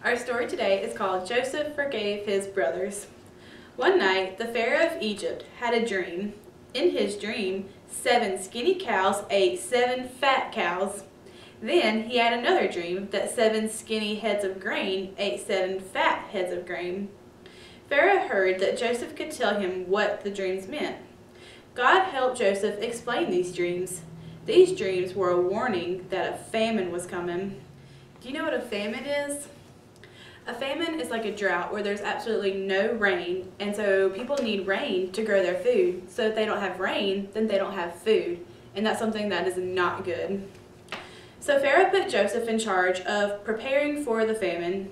Our story today is called Joseph Forgave His Brothers. One night, the Pharaoh of Egypt had a dream. In his dream, 7 skinny cows ate 7 fat cows. Then he had another dream that 7 skinny heads of grain ate 7 fat heads of grain. Pharaoh heard that Joseph could tell him what the dreams meant. God helped Joseph explain these dreams. These dreams were a warning that a famine was coming. Do you know what a famine is? A famine is like a drought where there's absolutely no rain, and so people need rain to grow their food. So if they don't have rain, then they don't have food, and that's something that is not good. So Pharaoh put Joseph in charge of preparing for the famine.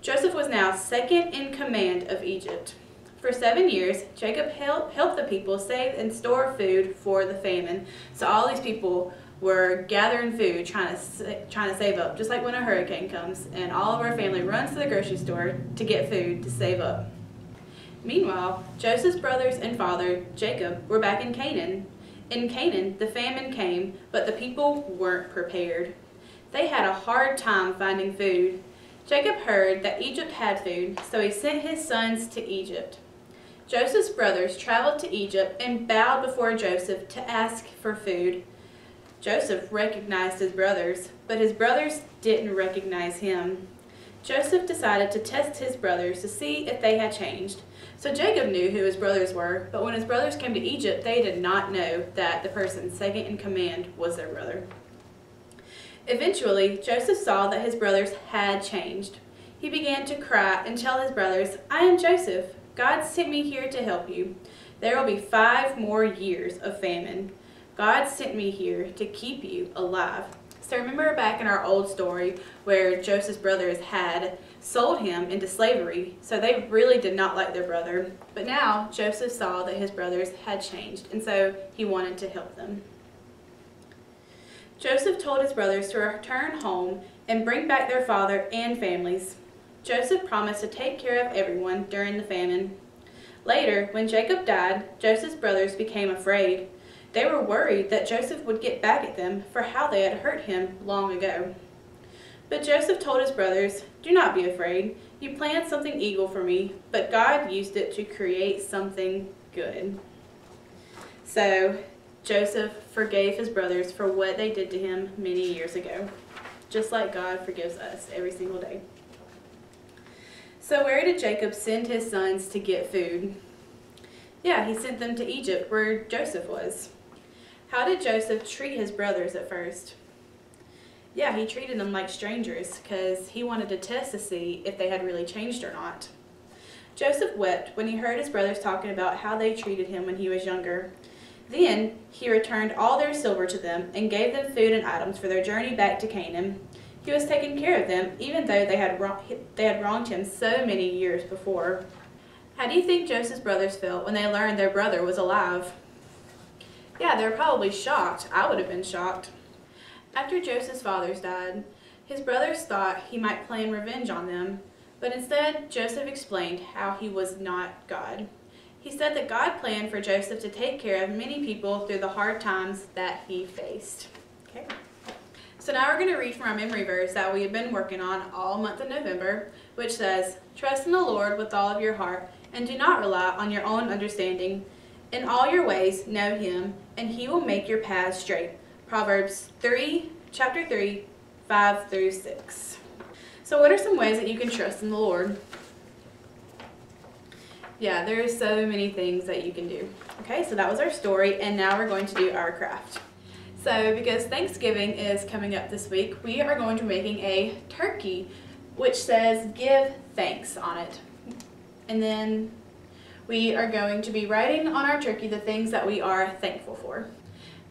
Joseph was now second in command of Egypt. For 7 years, Jacob helped the people save and store food for the famine. So all these people were gathering food, trying to save up, just like when a hurricane comes and all of our family runs to the grocery store to get food to save up. Meanwhile, Joseph's brothers and father, Jacob, were back in Canaan. In Canaan, the famine came, but the people weren't prepared. They had a hard time finding food. Jacob heard that Egypt had food, so he sent his sons to Egypt. Joseph's brothers traveled to Egypt and bowed before Joseph to ask for food. Joseph recognized his brothers, but his brothers didn't recognize him. Joseph decided to test his brothers to see if they had changed. So Jacob knew who his brothers were, but when his brothers came to Egypt, they did not know that the person second in command was their brother. Eventually, Joseph saw that his brothers had changed. He began to cry and tell his brothers, "I am Joseph. God sent me here to help you. There will be 5 more years of famine. God sent me here to keep you alive." So remember back in our old story where Joseph's brothers had sold him into slavery, so they really did not like their brother. But now Joseph saw that his brothers had changed, and so he wanted to help them. Joseph told his brothers to return home and bring back their father and families. Joseph promised to take care of everyone during the famine. Later, when Jacob died, Joseph's brothers became afraid. They were worried that Joseph would get back at them for how they had hurt him long ago. But Joseph told his brothers, "Do not be afraid. You planned something evil for me, but God used it to create something good." So Joseph forgave his brothers for what they did to him many years ago, just like God forgives us every single day. So where did Jacob send his sons to get food? Yeah, he sent them to Egypt, where Joseph was. How did Joseph treat his brothers at first? Yeah, he treated them like strangers because he wanted to test to see if they had really changed or not. Joseph wept when he heard his brothers talking about how they treated him when he was younger. Then he returned all their silver to them and gave them food and items for their journey back to Canaan. He was taking care of them even though they had wronged him so many years before. How do you think Joseph's brothers felt when they learned their brother was alive? Yeah, they were probably shocked. I would have been shocked. After Joseph's fathers died, his brothers thought he might plan revenge on them, but instead Joseph explained how he was not God. He said that God planned for Joseph to take care of many people through the hard times that he faced. Okay. So now we're going to read from our memory verse that we have been working on all month of November, which says, "Trust in the Lord with all of your heart, and do not rely on your own understanding. In all your ways know him, and he will make your paths straight." Proverbs chapter 3, 5 through 6. So what are some ways that you can trust in the Lord? Yeah, there are so many things that you can do. Okay, so that was our story, and now we're going to do our craft. So because Thanksgiving is coming up this week, we are going to be making a turkey, which says "Give Thanks" on it. And then we are going to be writing on our turkey the things that we are thankful for.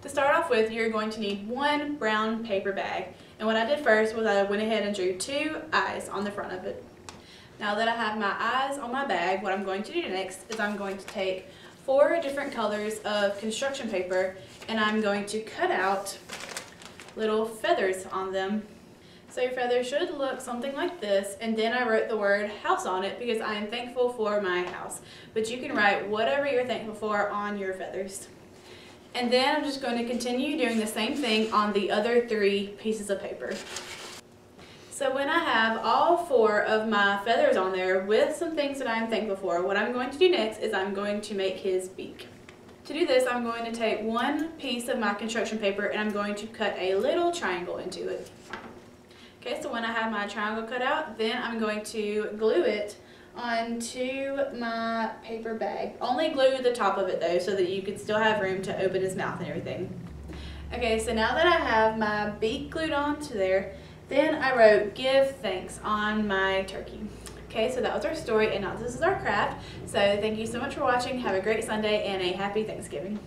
To start off with, you're going to need 1 brown paper bag. And what I did first was I went ahead and drew 2 eyes on the front of it. Now that I have my eyes on my bag, what I'm going to do next is I'm going to take 4 different colors of construction paper and I'm going to cut out little feathers on them. So your feathers should look something like this, and then I wrote the word house on it because I am thankful for my house. But you can write whatever you're thankful for on your feathers. And then I'm just going to continue doing the same thing on the other 3 pieces of paper. So when I have all 4 of my feathers on there with some things that I'm thankful for, what I'm going to do next is I'm going to make his beak. To do this, I'm going to take one piece of my construction paper and I'm going to cut a little triangle into it. Okay, so when I have my triangle cut out, then I'm going to glue it onto my paper bag. Only glue the top of it though, so that you can still have room to open his mouth and everything. Okay, so now that I have my beak glued onto there, then I wrote "Give thanks" on my turkey. Okay, so that was our story, and now this is our craft. So thank you so much for watching. Have a great Sunday and a happy Thanksgiving.